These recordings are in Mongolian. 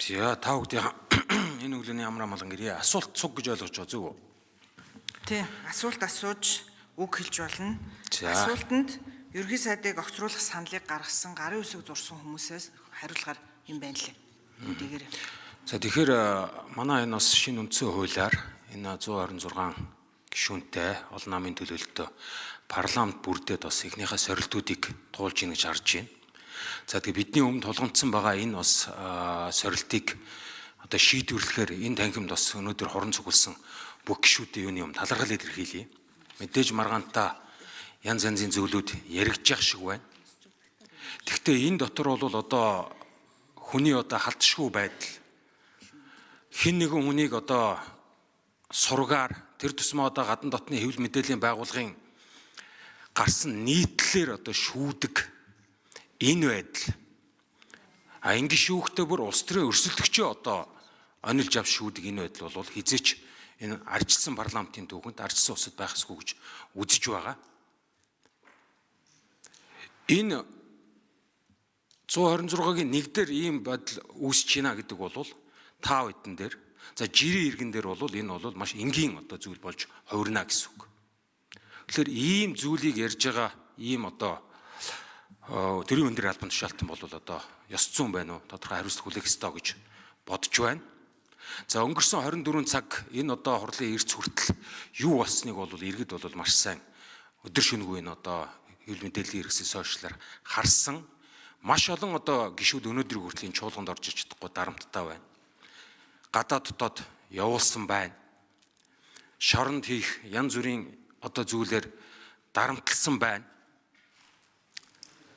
За та бүхэн энэ өглөөний амар амгалан гэрээ асуулт цуг гэж ойлгож байгаа зүг үү? Тий, асуулт асууж үг хэлж болно. За. Асуултанд ерөнхий сайдыг огцруулах саналыг гаргасан, гарын үсэг зурсан хүмүүсээс хариулахаар юм байна лээ. Эндгээр. За тэгэхээр манай энэ бас шинэ үндсэн хуулиар энэ 126 гишүүнтэй олон намын төлөөлөлтөд парламент бүрдээд бас эхнийхээ сорилтуудыг туулж ийн гэж харж байна. За тэгээ бидний өмнө тулгамдсан байгаа энэ бас сорилтыг одоо шийдвэрлэхээр энэ танхимд бас өнөөдөр хорон цугласан бүх гишүүдийн юуны юм талархал илэрхийлье. Мэдээж маргаантаа янз янзын зүйлүүд яригдчих шиг байна. Гэхдээ энэ дотор бол одоо хүний одоо халтшгүй байдал хэн нэгэн хүнийг одоо сургаар тэр тусмаа одоо гадна дотны хэвлэл мэдээллийн байгууллагын гарсан нийтлэлээр одоо шүүдэг энэ байдал ингэ шүүхтэй бүр улс төрийн өрсөлдөгчөө одоо онилж ав шүүдэг энэ байдал бол хизээч энэ арчилсан парламентын түүхэнд арчилсан улсад байхсгүй гэж үзэж байгаа. Энэ 126-гийн нэг дээр ийм байдал үүсэж байна гэдэг бол таа хэдэн дээр за жирийн иргэн дээр бол энэ бол маш энгийн одоо зүйл болж хувирна гэсэн үг. Тэгэхээр ийм зүйлийг ярьж байгаа ийм одоо төрийн өндөр албан тушаалтан бол одоо ёс зүйн байна уу тодорхой хариуцлага хүлээх ёстой гэж бодож байна. За өнгөрсөн 24 цаг энэ одоо хурлын эрс хүртэл юу болсныг бол иргэд бол маш сайн өдөр шөнөгүй энэ одоо хэвлэл мэдээллийн хэрэгсэл сошиалар харсан. Маш олон одоо гишүүд өнөөдрийн хүртлийн чуулганд орж иж чадахгүй дарамттай байна. Гадаад дотоод явуулсан байна. Шоронд хийх янз бүрийн одоо зүйлээр дарамтлсан байна.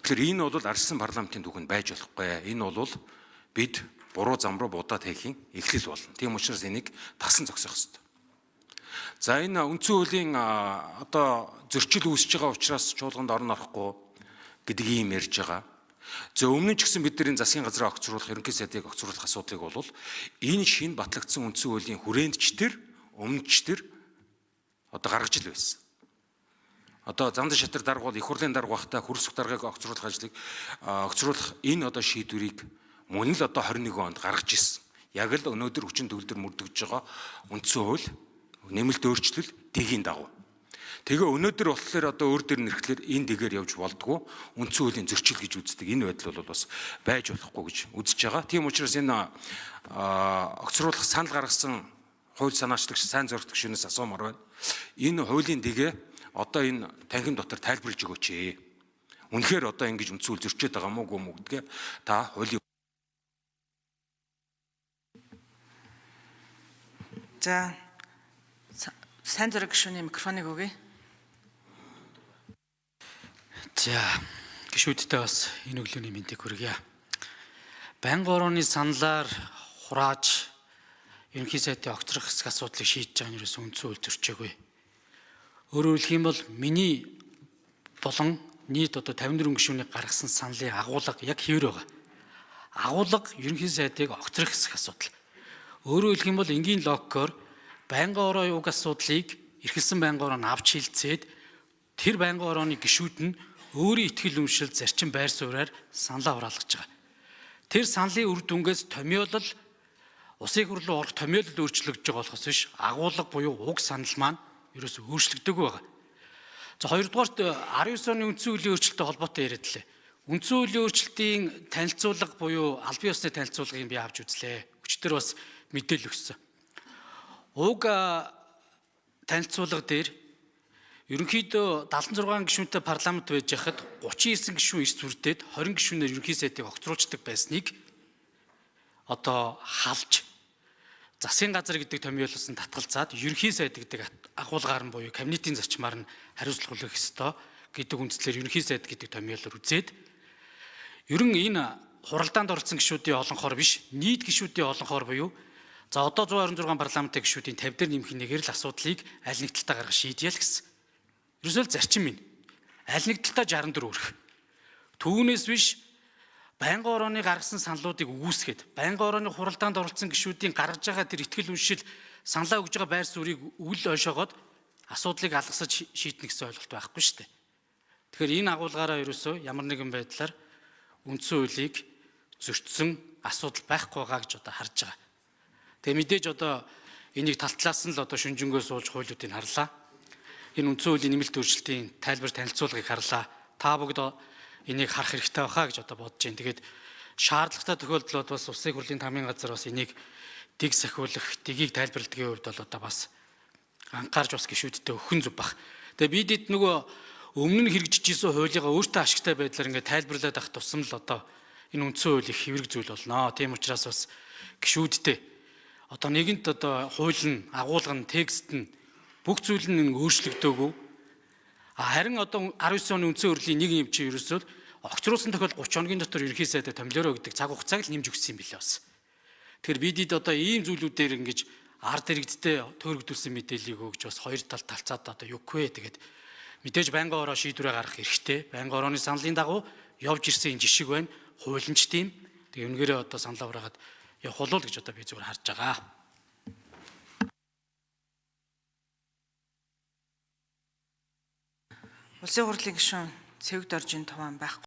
Тэгэхээр энэ бол арчилсан парламентын түүхэнд байж болохгүй. Энэ бол бид буруу зам руу будаад хийхийн эхлэл болно. Тийм учраас энийг тасан зогсоох ёстой. За энэ үндсэн хуулийн одоо зөрчил үүсэж байгаа учраас чуулганд орон орохгүй гэдэг ийм ярьж байгаа. За өмнө нь ч гэсэн бид нар энэ засгийн газраа огцруулах, ерөнхий сайдыг огцруулах асуудлыг бол энэ шинэ батлагдсан үндсэн хуулийн хүрээндчдэр, өмнөчдэр одоо гаргаж ил байсан. Одоо зандан шатар дарга бол их хурлын дарга бахта хөрсөх даргаыг огцруулах ажлыг огцруулах энэ одоо шийдвэрийг мөн л одоо 21 онд гаргаж ирсэн. Яг л өнөөдөр хүчин төгөлдөр мөрдөгж байгаа үндсэн хууль нэмэлт өөрчлөл тэгийн дагуу. Тэгээ өнөөдөр болохоор одоо өөр дөр нэрхлэр энэ дэгээр явж болдгоо үндсэн хуулийн зөрчил гэж үздэг энэ байдал бол бас байж болохгүй гэж үзэж байгаа. Тийм учраас энэ огцруулах санал гаргасан хууль санаачлагч сайн зоригт гишүүнээс асуумаар байна. Энэ хуулийн дэгээ одоо энэ танхим дотор тайлбарлаж өгөөч. Үнэхээр одоо ингэж үндсэн хууль зөрчөөд байгаа мó гүм гэдгээ та хуулийн За сайн зориг гишүүний микрофоныг өгье. За гишүүдтэй бас энэ өглөөний мэндийг хүргье. Байнгын орооны саналаар хурааж ерөнхий сайдын огцрох хэсэг асуудлыг шийдэж байгаа нь ерөөсөн үндсэн хууль зөрчөөгүй. Өөрөөр хэлэх юм бол миний болон нийт одоо 54 гишүүний гаргасан саналын агуулга яг хэвээр байгаа. Агуулга ерөнхий сайдыг огцрох хэсэг асуудал. Өөрөөр хэлэх юм бол энгийн логикоор байнгын ороо уг асуудлыг эрхэлсэн байнгын ороо нь авч хилцээд тэр байнгын орооны гишүүд нь өөрийн итгэл үнэмшил зарчим байр сууриаар саналаа хураалгаж байгаа. Тэр саналын үр дүнгээс томьёолол улсын хурл руу орох томьёолол өөрчлөгдөж байгаа болохоос биш агуулга буюу уг санал маань ерөөсөө өөрчлөгдөөгүй байгаа. За хоёрдугаарт 19 оны үндсэн хуулийн өөрчлөлттэй холбоотой яриад лээ. Үндсэн хуулийн өөрчлөлтийн танилцуулга буюу албан ёсны танилцуулгыг би авч үзлээ. Өчтөр бас мэдээлэл өгсөн. Уг танилцуулга дээр ерөнхийдөө 76 гишүүнтэй парламент байж хахад 39 гишүүн эрс бүрдээд 20 гишүүнээр ерөнхий сайдыг огцруулдаг байсныг одоо халж засгийн газар гэдэг томьёолоос нь татгалзаад ерөнхий сайд гэдэг агуулгаар нь буюу кабинетийн зарчмаар нь хариуцлага хүлээх ёстой гэдэг үндслээр ерөнхий сайд гэдэг томьёолоор үзээд ерөн энэ хуралдаанд оролцсон гишүүдийн олонхоор биш нийт гишүүдийн олонхоор буюу за одоо 126 парламентын гишүүдийн 50 дээр нэмэх нэгээр л асуудлыг аль нэг талтаа гаргаж шийдъя л гэсэн. Ерөөсөө зарчим минь аль нэг талтаа 64 өрөх. Түүнээс биш байнгын орооны гаргасан саналуудыг үүсгээд байнгын орооны хуралдаанд оролцсон гишүүдийн гаргаж байгаа тэр итгэл үншил саналаа өгж байгаа байр суурийг үл ойшоогоод асуудлыг алгасаж шийднэ гэсэн ойлголт байхгүй шүү дээ. Тэгэхээр энэ агуулгаараа ерөөсөө ямар нэгэн байдлаар үндсэн хуулийг зөрчсөн асуудал байхгүй байгаа гэж одоо харж байгаа. Тэгээ мэдээж одоо энийг тал талаас нь л одоо шүнжэнгөө суулж хуулиудыг харлаа. Энэ үндсэн хуулийн нэмэлт өөрчлөлтийн тайлбар танилцуулгыг харлаа. Та бүгд энийг харах хэрэгтэй байхаа гэж одоо бодож байна. Тэгээд шаардлагатай тохиолдлууд бас Улсын хурлын тамгын газар бас энийг дэг сахиулах, дгийг тайлбарладгийн хувьд бол одоо бас анхаарч бас гишүүдтэй өхөн зүв бах. Тэгээ бид нөгөө өмнө нь хэрэгжиж исэн хуулигаа өөртөө ашигтай байдлаар ингээд тайлбарлаад авах тусам л одоо энэ үндсэн хууль их хэврэг зүйл болно. Тийм учраас бас гишүүдтэй одоо нэгэнт одоо хууль нь, агуулга нь, текст нь бүх зүйл нь өөрчлөгдөөгүй. Харин одоо 19 оны үндсэн хуулийн нэг юм чи ерөөсөө огцруулсан тохиол 30 хоногийн дотор ерөнхий сайдад томилороо гэдэг цаг хугацааг л нэмж өгсөн юм билээ бас. Тэгэхээр бид одоо ийм зүйлүүдээр ингэж ард иргэдтэй төөрөгдүүлсэн мэдээллийг өгж бас хоёр тал талцаад одоо юггүй. Тэгээд мэдээж байнгын ороо шийдвэрээ гаргах эрхтэй. Байнгын орооны саналын дагуу явж ирсэн энэ жишг байна. Хуулинч тийм. Тэгээ үнгээрээ одоо саналаа ураагаад явах болов уу гэж одоо би зүгээр харж байгаа. Улсын хурлын гишүүн Цэвд Оржин Туван байхгүй.